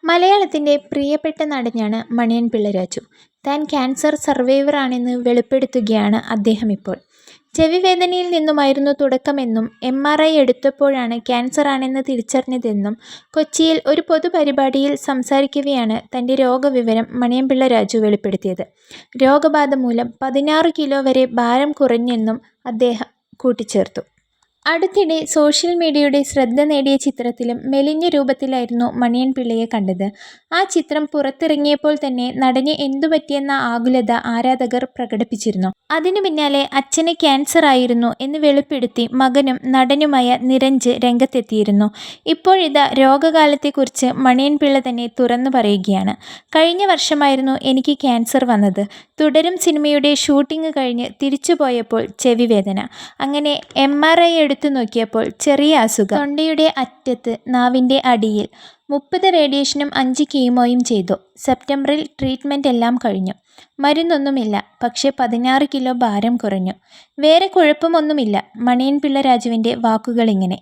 മലയാളത്തിൻ്റെ പ്രിയപ്പെട്ട നടനാണ് മണിയൻ പിള്ള രാജു. താൻ ക്യാൻസർ സർവൈവറാണെന്ന് വെളിപ്പെടുത്തുകയാണ് അദ്ദേഹം ഇപ്പോൾ. ചെവിവേദനയിൽ നിന്നുമായിരുന്നു തുടക്കമെന്നും MRI എടുത്തപ്പോഴാണ് ക്യാൻസറാണെന്ന് തിരിച്ചറിഞ്ഞതെന്നും കൊച്ചിയിൽ ഒരു പൊതുപരിപാടിയിൽ സംസാരിക്കവെയാണ് തൻ്റെ രോഗവിവരം മണിയൻ പിള്ള രാജു വെളിപ്പെടുത്തിയത്. രോഗബാധ മൂലം 16 കിലോ വരെ ഭാരം കുറഞ്ഞെന്നും അദ്ദേഹം കൂട്ടിച്ചേർത്തു. അടുത്തിടെ സോഷ്യൽ മീഡിയയുടെ ശ്രദ്ധ നേടിയ ചിത്രത്തിലും മെലിഞ്ഞ രൂപത്തിലായിരുന്നു മണിയൻ പിള്ളയെ കണ്ടത്. ആ ചിത്രം പുറത്തിറങ്ങിയപ്പോൾ തന്നെ നടന് എന്തുപറ്റിയെന്ന ആകുലത ആരാധകർ പ്രകടിപ്പിച്ചിരുന്നു. അതിനു പിന്നാലെ അച്ഛന് ക്യാൻസർ ആയിരുന്നു എന്ന് വെളിപ്പെടുത്തി മകനും നടനുമായ നിരഞ്ജ് രംഗത്തെത്തിയിരുന്നു. ഇപ്പോഴിതാ രോഗകാലത്തെക്കുറിച്ച് മണിയൻ പിള്ള തന്നെ തുറന്നു പറയുകയാണ്. കഴിഞ്ഞ വർഷമായിരുന്നു എനിക്ക് ക്യാൻസർ വന്നത്. തുടരും സിനിമയുടെ ഷൂട്ടിംഗ് കഴിഞ്ഞ് തിരിച്ചുപോയപ്പോൾ ചെവിവേദന. അങ്ങനെ MRI എടുത്തു നോക്കിയപ്പോൾ ചെറിയ അസുഖം. തൊണ്ടയുടെ അറ്റത്ത്, നാവിൻ്റെ അടിയിൽ. 30 റേഡിയേഷനും 5 കീമോയും ചെയ്തു. സെപ്റ്റംബറിൽ ട്രീറ്റ്മെൻ്റ് എല്ലാം കഴിഞ്ഞു. മരുന്നൊന്നുമില്ല. പക്ഷേ 16 കിലോ ഭാരം കുറഞ്ഞു. വേറെ കുഴപ്പമൊന്നുമില്ല. മണിയൻ പിള്ള രാജുവിൻ്റെ വാക്കുകളിങ്ങനെ.